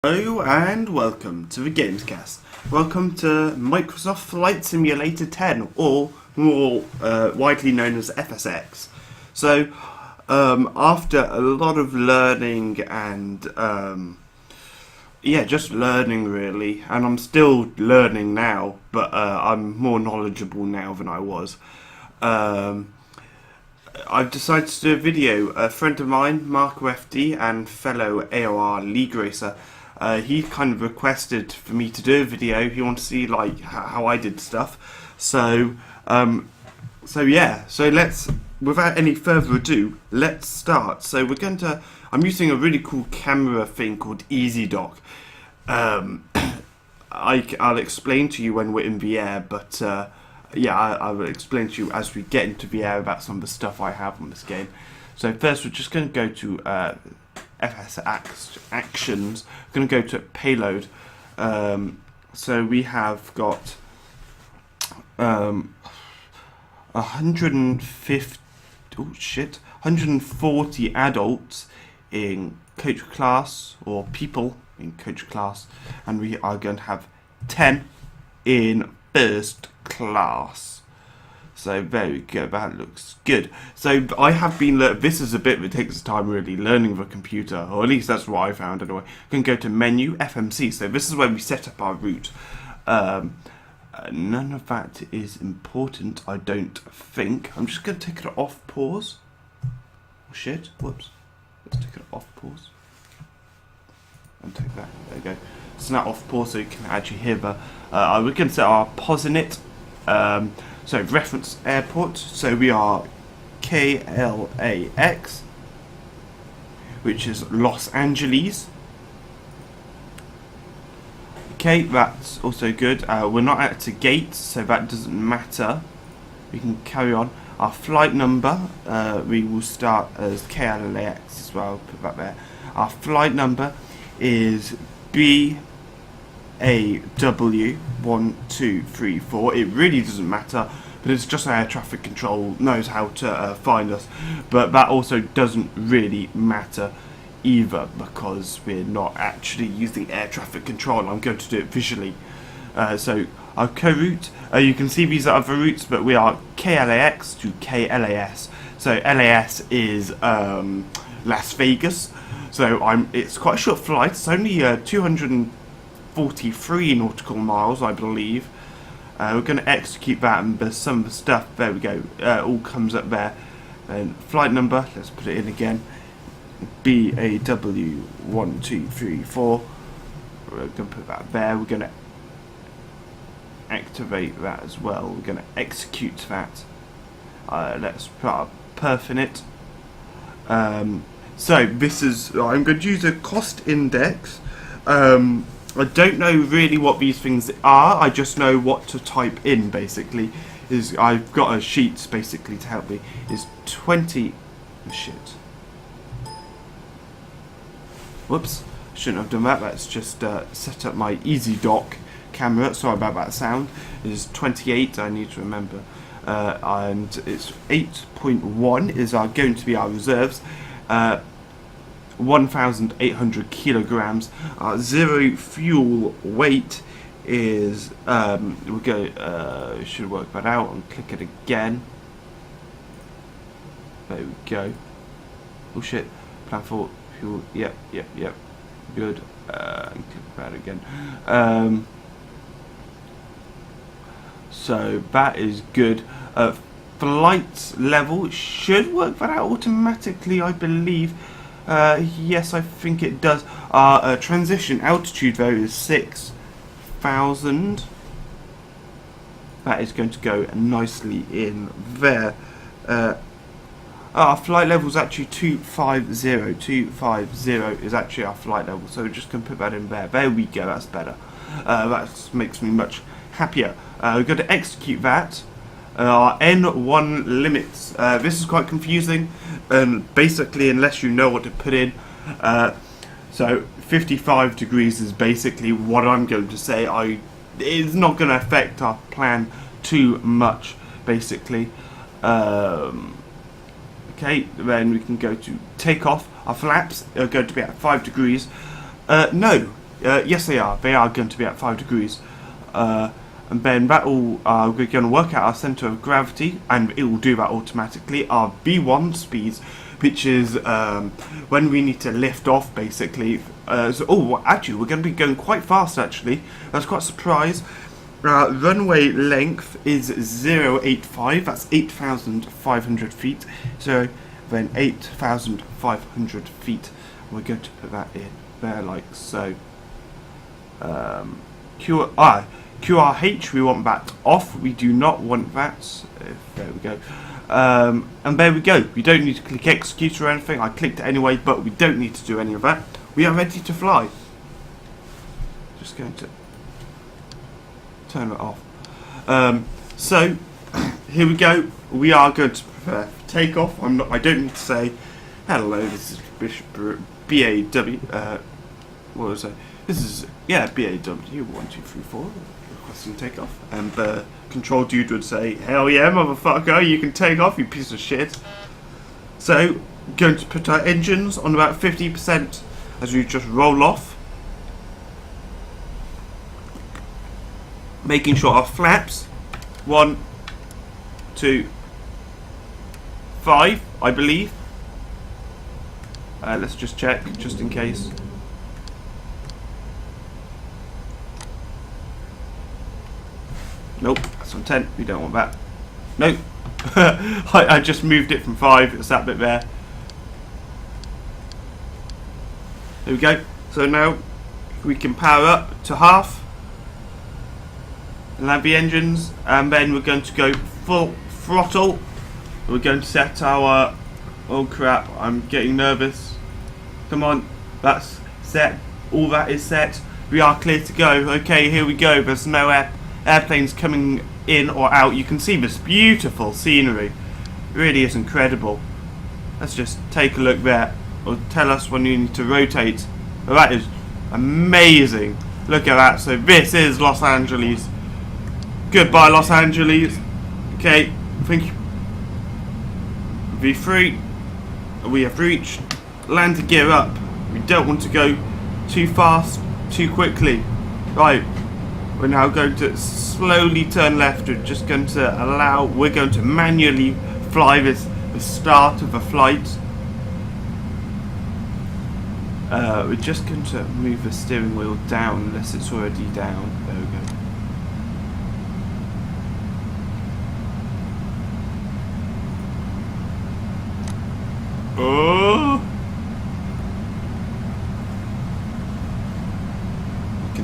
Hello and welcome to the Gamescast. Welcome to Microsoft Flight Simulator 10, or more widely known as FSX. So, after a lot of learning and just learning really, and I'm still learning now, but I'm more knowledgeable now than I was. I've decided to do a video. A friend of mine, Marco FD, and fellow AOR League Racer, he kind of requested for me to do a video. He wanted to see like how I did stuff. So let's, without any further ado, let's start. So I'm using a really cool camera thing called EasyDock. I'll explain to you when we're in the air, but I will explain to you as we get into the air about some of the stuff I have on this game. So first we're just going to go to FS actions. I'm going to go to payload. So we have got 140 adults in coach class, or people in coach class, and we are going to have 10 in first class. So there we go, that looks good. So I have been, this is a bit that takes time really, learning the computer, or at least that's what I found anyway. You can go to menu, FMC, so this is where we set up our route. None of that is important, I don't think. I'm just going to take it off pause. Oh shit, whoops. Let's take it off pause. And take that, there we go. It's now off pause so you can actually hear the, we're going to set our pause in it. So reference airport, so we are KLAX, which is Los Angeles. Okay, that's also good. We're not at a gate, so that doesn't matter. We can carry on. Our flight number, we will start as KLAX as well, put that there. Our flight number is BAW1234. It really doesn't matter, but it's just air traffic control knows how to find us. But that also doesn't really matter either, because we're not actually using air traffic control. I'm going to do it visually. So our co-route, you can see these are other routes, but we are KLAX to KLAS. So LAS is Las Vegas. So it's quite a short flight. It's only 243 nautical miles, I believe. We're going to execute that, and there's some of the stuff, there we go, all comes up there. And flight number, let's put it in again, BAW1234. We're going to put that there. We're going to activate that as well. We're going to execute that. Let's put our perf in it. So this is, I'm going to use a cost index. I don't know really what these things are, I just know what to type in basically. I've got a sheet basically to help me. Is 20, shit. Whoops, shouldn't have done that. Let's just set up my EasyDock camera, sorry about that sound. It is 28, I need to remember. And it's 8.1 is going to be our reserves. 1,800 kilograms. Zero fuel weight is we'll go should work that out and click it again. There we go. Oh shit, plan for fuel, yep, good. And click that again. So that is good. Flight level should work that out automatically, I believe. Yes, I think it does. Our transition altitude though is 6,000. That is going to go nicely in there. Our flight level is actually 250. 250 is actually our flight level, so we're just going to put that in there. There we go, that's better. That makes me much happier. We're going to execute that. Our N1 limits. This is quite confusing, and basically, unless you know what to put in, so 55 degrees is basically what I'm going to say. It's not going to affect our plan too much, basically. Okay, then we can go to takeoff. Our flaps are going to be at 5 degrees. No, Yes, they are. They are going to be at 5 degrees. And then that will, we're going to work out our centre of gravity, and it will do that automatically. Our B1 speeds, which is when we need to lift off, basically. Actually, we're going to be going quite fast, actually. That's quite a surprise. Runway length is 085, that's 8,500 feet. So then 8,500 feet. We're going to put that in there like so. QRH, we want that off. We do not want that. There we go. And there we go. We don't need to click execute or anything. I clicked it anyway, but we don't need to do any of that. We are ready to fly. Just going to turn it off. So here we go. We are going to prepare for takeoff. I don't need to say hello. This is BAW. What was it? This is BAW 1 2 3 4 requesting takeoff, and the control dude would say, "Hell yeah, motherfucker! You can take off, you piece of shit." So, going to put our engines on about 50% as we just roll off. Making sure our flaps 1, 2, 5, I believe. Let's just check, just in case. Nope, that's on 10. We don't want that. Nope. I just moved it from 5. It's that bit there. There we go. So now we can power up to half and have the engines, and then we're going to go full throttle. We're going to set our... Oh crap, I'm getting nervous. Come on, that's set. All that is set. We are clear to go. Okay, here we go. There's no airplanes coming in or out. You can see this beautiful scenery. It really is incredible. Let's just take a look there. It'll tell us when you need to rotate. Well, that is amazing. Look at that. So this is Los Angeles. Goodbye, Los Angeles. Okay, thank you. V3. We have reached. Landing gear up. We don't want to go too fast, too quickly. Right. We're now going to slowly turn left. We're just going to we're going to manually fly the start of a flight. We're just going to move the steering wheel down unless it's already down. There we go. Oh!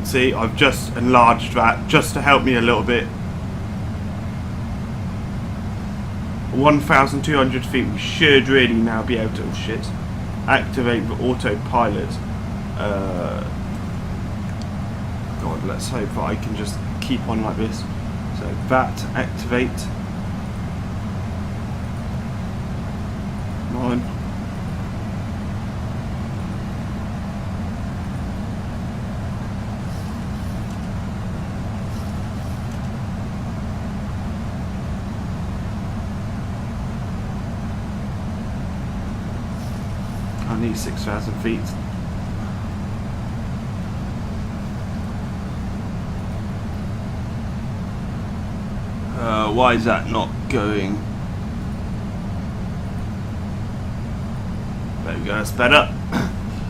See, I've just enlarged that just to help me a little bit. 1,200 feet. We should really now be able to activate the autopilot. God, let's hope that I can just keep on like this. So that activate. Come on. I need 6,000 feet. Why is that not going? There we go, that's better.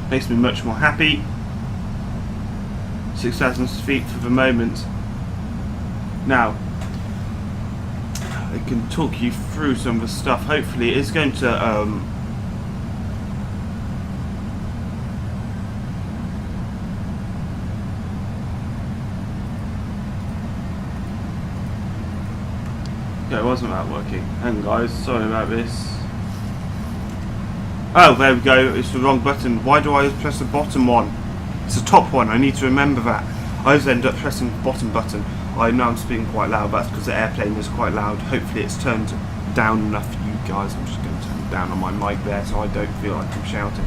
Makes me much more happy. 6,000 feet for the moment. Now, I can talk you through some of the stuff. Hopefully it's going to okay, wasn't that working? Hang on guys, sorry about this. Oh, there we go, it's the wrong button. Why do I press the bottom one? It's the top one, I need to remember that. I always end up pressing the bottom button. I know I'm speaking quite loud, but that's because the airplane is quite loud. Hopefully it's turned down enough for you guys. I'm just going to turn it down on my mic there so I don't feel like I'm shouting.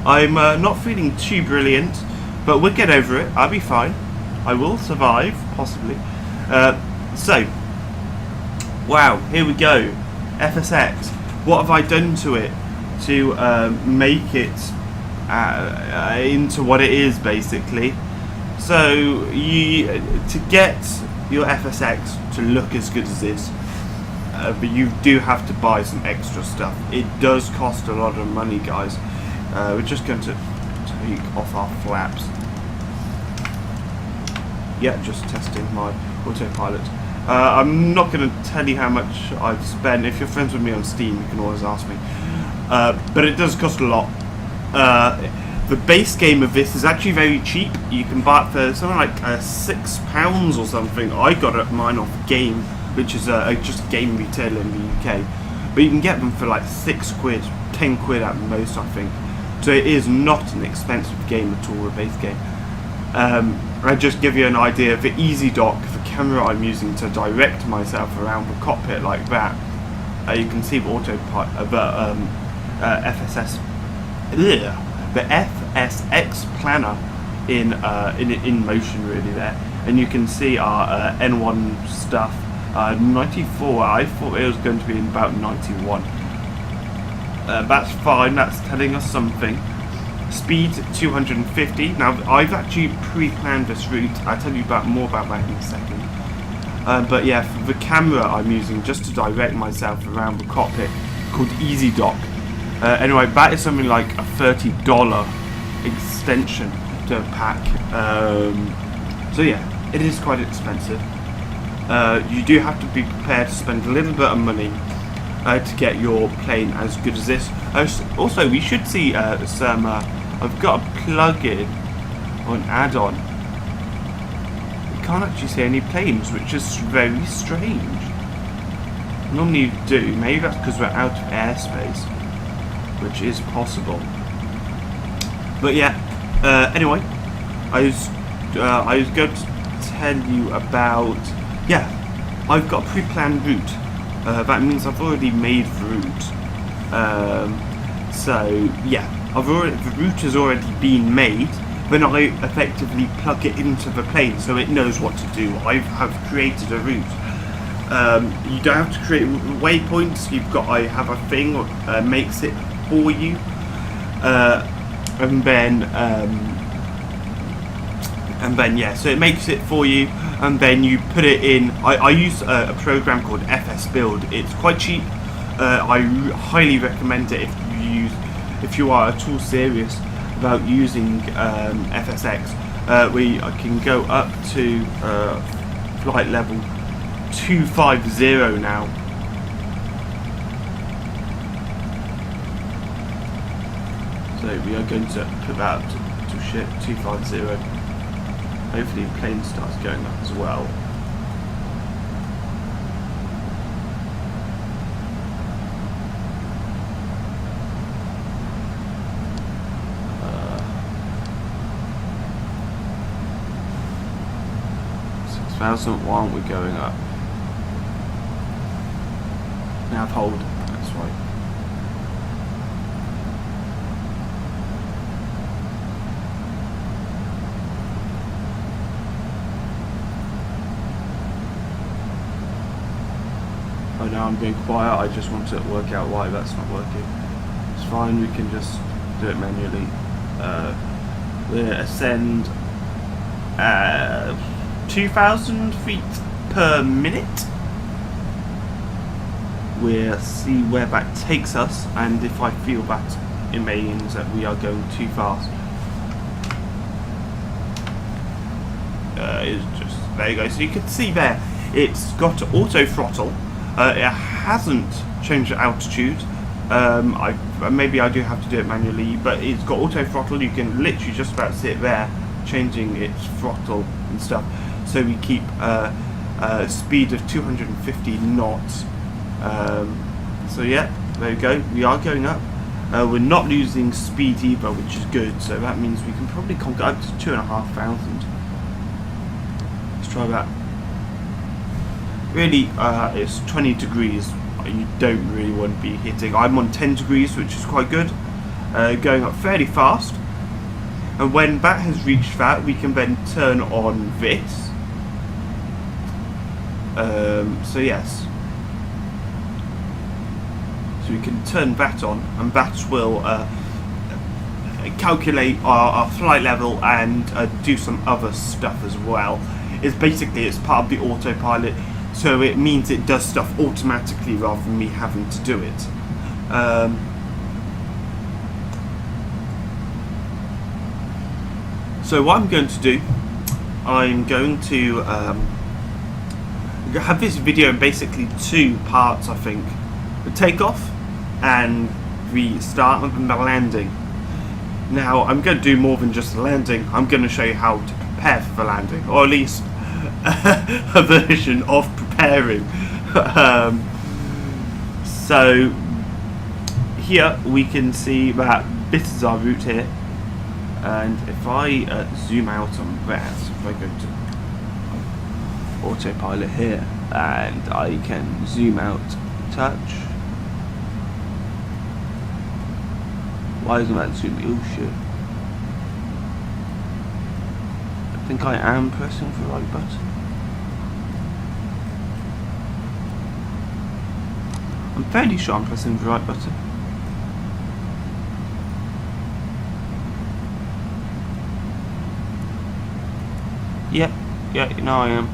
I'm not feeling too brilliant, but we'll get over it. I'll be fine. I will survive, possibly. So, wow, here we go. FSX. What have I done to it to make it into what it is basically. So to get your FSX to look as good as this, but you do have to buy some extra stuff. It does cost a lot of money, guys. We're just going to take off our flaps. Yeah, just testing my autopilot. I'm not going to tell you how much I've spent. If you're friends with me on Steam, you can always ask me. But it does cost a lot. The base game of this is actually very cheap. You can buy it for something like £6 or something. I got mine off Game, which is just a game retailer in the UK. But you can get them for like £6, 10 quid at most, I think. So it is not an expensive game at all, a base game. I just give you an idea of the Easy Dock, the camera I'm using to direct myself around the cockpit like that. You can see the the FSX planner in motion really there, and you can see our N1 stuff. 94. I thought it was going to be in about 91. That's fine. That's telling us something. Speed 250. Now I've actually pre-planned this route. I'll tell you more about that in a second. But yeah, for the camera I'm using just to direct myself around the cockpit, called Easy Dock. Anyway, that is something like a $30 extension to pack. So yeah, it is quite expensive. You do have to be prepared to spend a little bit of money to get your plane as good as this. Also, we should see some. I've got a plug-in or an add-on. You can't actually see any planes, which is very strange. Normally you do. Maybe that's because we're out of airspace, which is possible. But yeah. Anyway, I was going to tell you about. Yeah, I've got a pre-planned route. That means I've already made the route. So yeah, the route has already been made. Then I effectively plug it into the plane so it knows what to do. I have created a route. You don't have to create waypoints. I have a thing that makes it for you, and then yeah, so it makes it for you, and then you put it in. I use a program called FS Build. It's quite cheap. I highly recommend it if you are at all serious about using FSX. I can go up to flight level 250 now. So we are going to put that up to ship 250. Hopefully the plane starts going up as well. Why aren't we going up? Now hold. That's right. Oh no, I'm being quiet. I just want to work out why that's not working. It's fine. We can just do it manually. We ascend 2,000 feet per minute. We'll see where that takes us, and if I feel that it means that we are going too fast. It's just, there you go. So you can see there, it's got auto throttle. It hasn't changed the altitude. Maybe I do have to do it manually, but it's got auto throttle. You can literally just about sit there changing its throttle and stuff. So we keep speed of 250 knots. So yeah, there we go. We are going up. We're not losing speed either, which is good. So that means we can probably conquer up to 2,500. Let's try that. Really, it's 20 degrees. You don't really want to be hitting. I'm on 10 degrees, which is quite good. Going up fairly fast. And when that has reached that, we can then turn on this. So yes. So we can turn that on, and that will calculate our flight level and do some other stuff as well. It's basically, it's part of the autopilot, so it means it does stuff automatically rather than me having to do it. So what I'm going to do, I'm going to have this video in basically two parts, I think. The takeoff and the start of the landing. Now, I'm going to do more than just the landing. I'm going to show you how to prepare for the landing, or at least a version of preparing. So here we can see that this is our route here, and if I zoom out on that, if I go to autopilot here and I can zoom out touch. Why isn't that zooming? Oh shit. I think I am pressing the right button. I'm fairly sure I'm pressing the right button. Yep, yeah, now I am.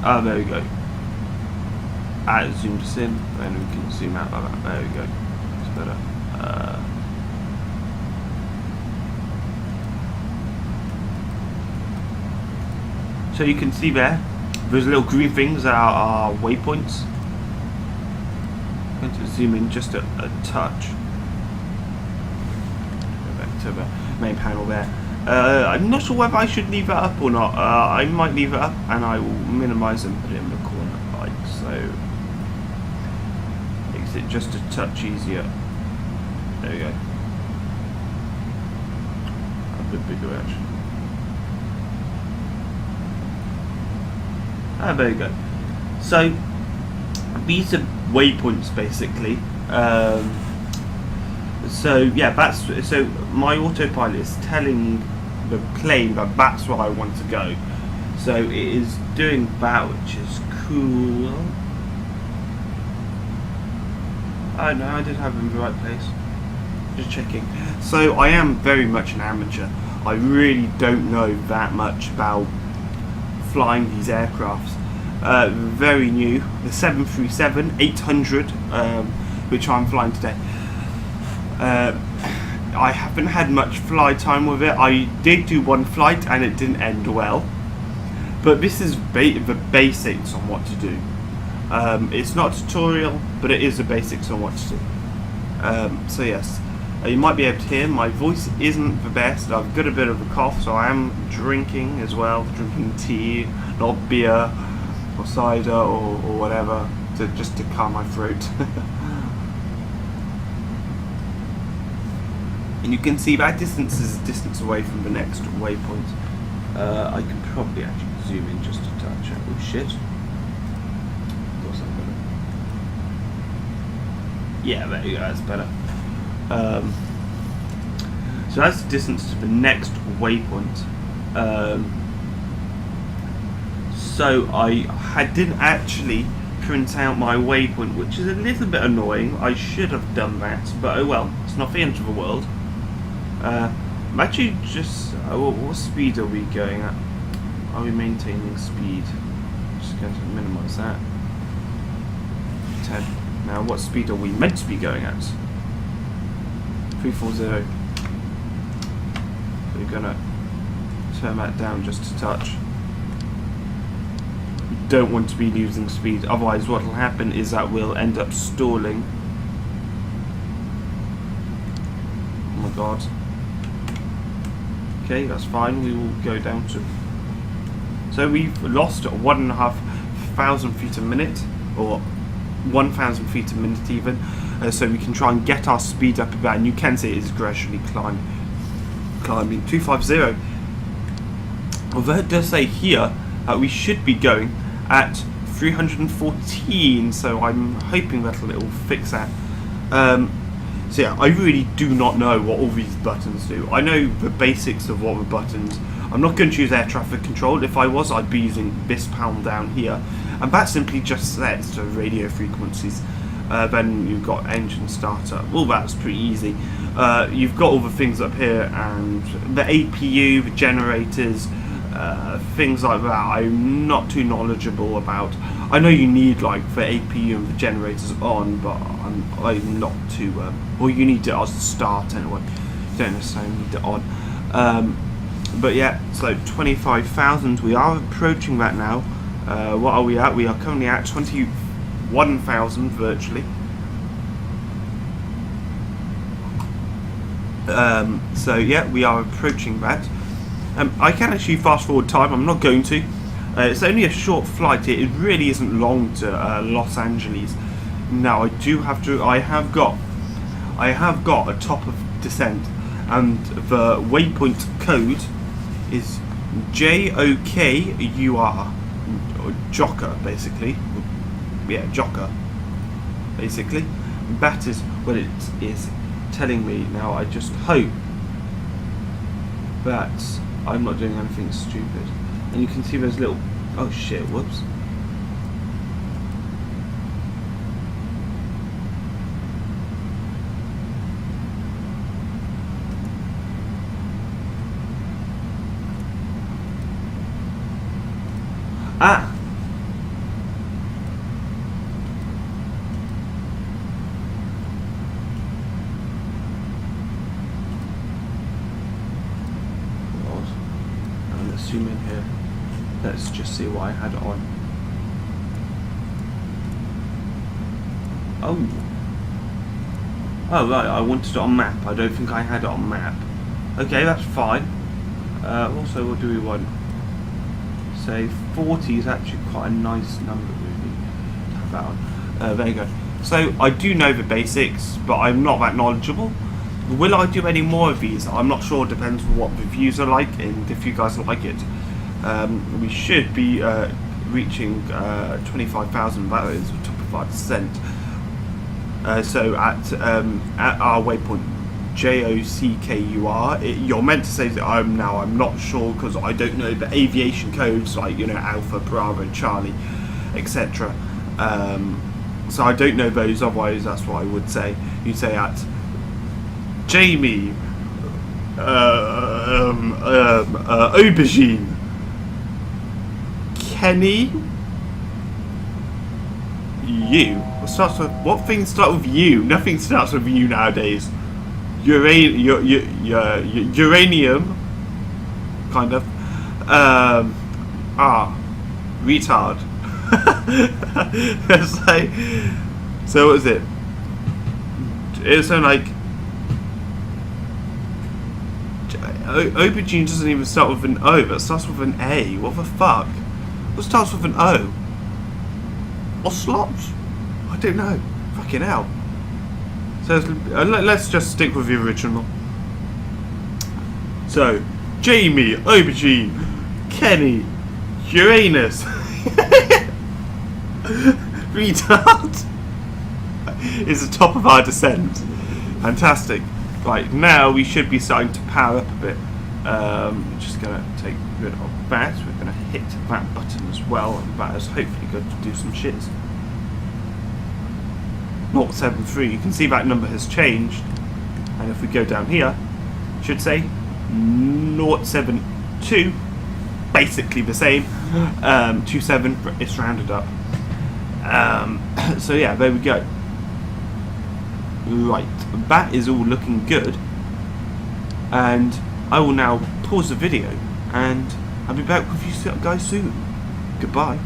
Ah, there we go. It zoomed us in, then we can zoom out like that. There we go. It's better. So you can see there's little green things that are our waypoints. I'm going to zoom in just a touch. Go back to the main panel there. I'm not sure whether I should leave that up or not. I might leave it up and I will minimise and put it in the corner like so. Makes it just a touch easier. There we go. A bit bigger actually. Ah, there you go. So these are waypoints basically. So yeah, so my autopilot is telling the plane that that's where I want to go. So it is doing that, which is cool. Oh no, I did have them in the right place. Just checking. So I am very much an amateur. I really don't know that much about flying these aircrafts. Very new. The 737-800, which I'm flying today. I haven't had much flight time with it. I did do one flight and it didn't end well. But this is the basics on what to do. It's not a tutorial, but it is the basics on what to do. So yes, you might be able to hear my voice isn't the best. I've got a bit of a cough, so I am drinking as well. Drinking tea, not beer or cider or whatever, just to calm my throat. And you can see that distance is a distance away from the next waypoint. I can probably actually zoom in just a touch. Oh shit. Yeah, there you go, that's better. So that's the distance to the next waypoint. So I didn't actually print out my waypoint, which is a little bit annoying. I should have done that, but oh well, it's not the end of the world. I'm actually just... what speed are we going at? Are we maintaining speed? Just going to minimise that. 10. Now what speed are we meant to be going at? 340. We're going to turn that down just a touch. We don't want to be losing speed, otherwise what will happen is that we'll end up stalling. Oh my god. Okay, that's fine. We will go down to... So we've lost 1,500 feet a minute, or 1,000 feet a minute even. So we can try and get our speed up a bit, and you can see it is gradually climbing. 250. Although it does say here that we should be going at 314, so I'm hoping that it'll fix that. So yeah, I really do not know what all these buttons do. I know the basics of what the buttons... I'm not going to use air traffic control. If I was, I'd be using this panel down here. And that simply just sets the radio frequencies. Then you've got engine starter. Well, that's pretty easy. You've got all the things up here, and the APU, the generators, things like that. I'm not too knowledgeable about. I know you need like the APU and the generators on, but I'm not too. Well, you need it as a start anyway. You don't necessarily need it on. But yeah, so 25,000. We are approaching that now. What are we at? We are currently at 21,000 virtually. So yeah, we are approaching that. I can actually fast forward time. I'm not going to. It's only a short flight. It really isn't long to Los Angeles. Now I do have to. I have got a top of descent, and the waypoint code is JOKUR, Joker basically. Yeah, Joker basically. That is what it is telling me. Now I just hope that I'm not doing anything stupid. And you can see those little, oh shit, whoops. Ah! Zoom in here. Let's just see what I had on. Oh right, I wanted it on map. I don't think I had it on map. Okay, that's fine. Also, what do we want? Say 40 is actually quite a nice number really to have that on. There you go. So I do know the basics, but I'm not that knowledgeable. Will I do any more of these? I'm not sure. Depends on what the views are like and if you guys like it. We should be reaching 25,000. That is the top of our descent. So at our waypoint JOKUR, you're meant to say that I'm not sure because I don't know the aviation codes like Alpha, Bravo, Charlie, etc. So I don't know those. Otherwise, that's what I would say. You say at Jamie, Aubergine, Kenny, U. What things start with U? Nothing starts with U nowadays. Uranium, kind of. Retard. It's like, so what was it? It was something like. Aubergine doesn't even start with an O, but it starts with an A. What the fuck? What starts with an O? Oslots? I don't know. Fucking hell. So let's just stick with the original. So, Jamie, Aubergine, Kenny, Uranus. Retard. Is the top of our descent. Fantastic. Right, now we should be starting to power up a bit. Just going to take rid of that. We're going to hit that button as well, and that is hopefully going to do some shits. 073, you can see that number has changed, and if we go down here, it should say 072, basically the same. 27, it's rounded up. So yeah, there we go. Right, that is all looking good, and I will now pause the video and I'll be back with you guys soon. Goodbye.